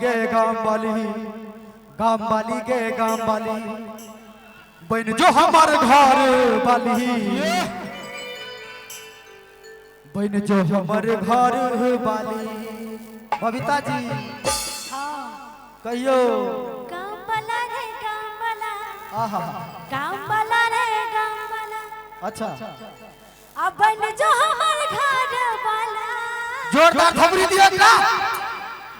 गे गाम वाली गे गाम वाली बन जो हमार घर वाली बन जो हमार घर वाली। बबीता जी कहियो गाम वाला रे गाम वाला आहा गाम वाला रे गाम वाला अच्छा अब बन जो हमार घर वाला जोरदार खबरी दिया ना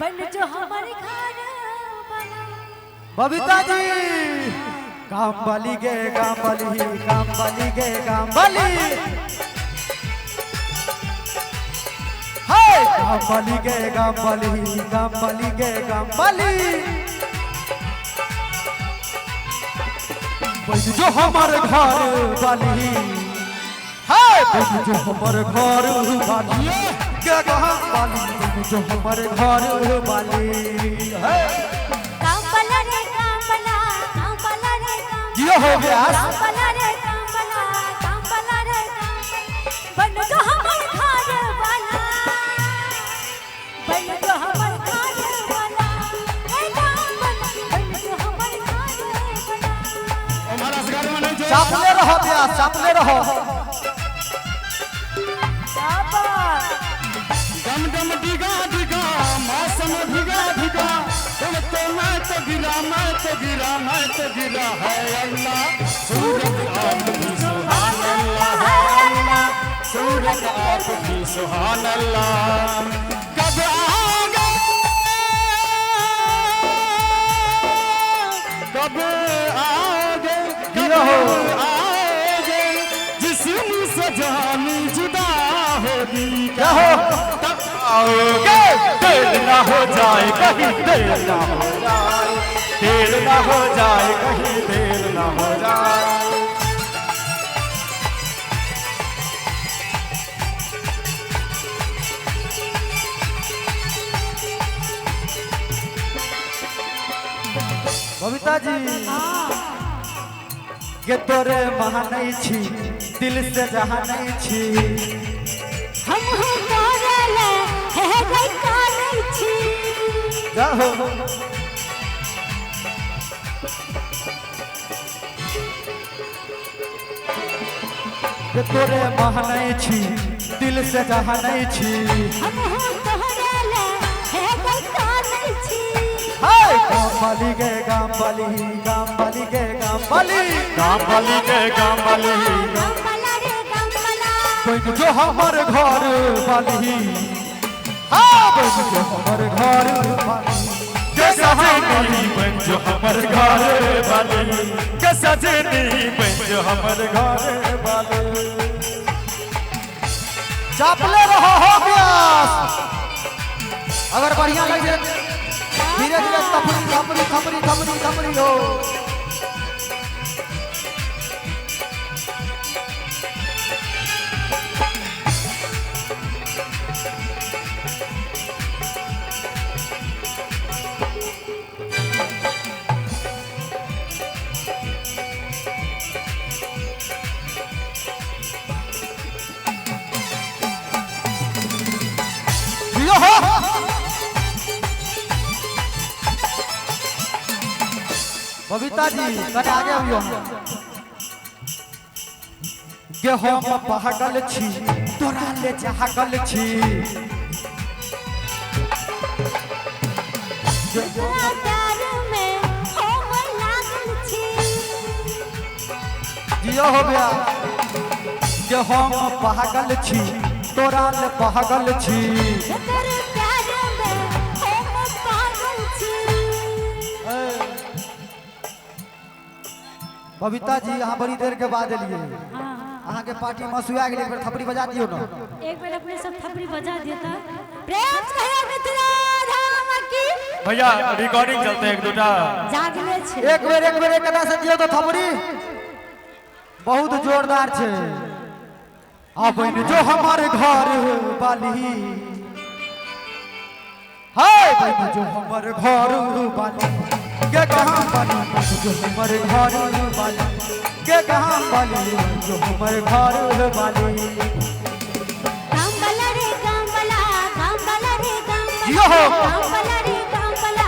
बन जो हमार घर वाला। बबीता जी गाम वाली गे गाम वाली गाम वाली गे गाम वाली हाय गाम वाली गे गाम वाली गाम वाली गे गाम वाली बन जो हमार घर वाली हाय बन जो हमार घर वाली गे गाम वाली बन जो हमार घर वाली है गाम वाला रे गाम वाला गाम वाला रे गाम जियो हो गया गाम वाला रे गाम वाला गाम वाला रे गाम बन जो हमार घर वाला बन जो हमार घर वाला ए गाम वाला बन जो हमार घर वाला। हमारा घर में नहीं जो चापले रहो ब्यास चापले रहो डम डम डिगा डिगा मौसम भिगा भिगा उड़ते मैं तो गिरा है अल्लाह सूरज आप भी सुभान अल्लाह है अल्लाह सूरज आप भी सुभान अल्लाह। कब आओगे कब आओगे कब आओगे जिस्म से जानी जुदा होगी क्या हो तब आओगे देर ना हो जाए कहीं देर ना हो जाए देर ना हो जाए कहीं देर ना हो जाए। बबीता जी ये तोरे महानै छी दिल से जहानै छी हम हो तोरले है गई कानै छी जाहो ये तोरे महानै छी दिल से जहानै छी हम हो तोरले है गई कानै छी हाय गाम वाली गे गाम वाली गाम वाली गे गाम वाली गाम वाली गे गाम वाली गाम वाला रे गाम वाला बन जो हमार घर वाली हाँ बन जो हमार घर वाली के सजनी बन जो हमार घर वाली के सजनी बन जो हमार घर वाली। चापले रहो हो ब्यास अगर बढ़िया लगे धीरे धीरे थपड़ी थपड़ी थपड़ी थपड़ी थपड़ी हो बबीता जी कने आगे हुई गे हम पागल छी तोरा ले जागल छी तोरा प्यार में हम लागल छी जियो हो गया गे हम पागल छी तोरा ले पागल छी तेरे प्यार में हम पागल छी। बबीता जी यहाँ बड़ी देर के बाद एलिए अहाँ के पार्टी मसुआ गेल एक बार थपड़ी बजा दियो ना एक बार अपने सब थपड़ी बजा देता प्रेम से भैया मित्रा धाम की भैया रिकॉर्डिंग चलते हैं एक दूटा जागले छे एक बेर कदा से दियो तो थपड़ी बहुत जोरदार छे अब जो हमारे घर वाली हाय बन जो हमारे घर वाली के कहाँ वाली जो हमारे घर वाली के कहाँ वाली जो हमारे घर वाली। गाम वाला रे गाम वाला गाम वाला रे गाम यो हो। वाला गाम वाला रे गाम वाला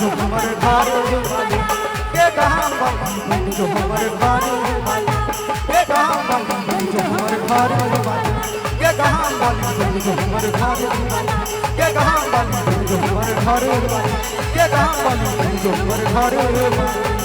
जो हमर घर वाली के कहाँ वाली बन जो हमर घर वाली के कहाँ वाली बन जो हमर घर वाली के कहाँ वाली बन जो हमर घर वाली के कहाँ वाली बन जो हमर घर वाली के कहाँ वाली बन जो हमर घर वाली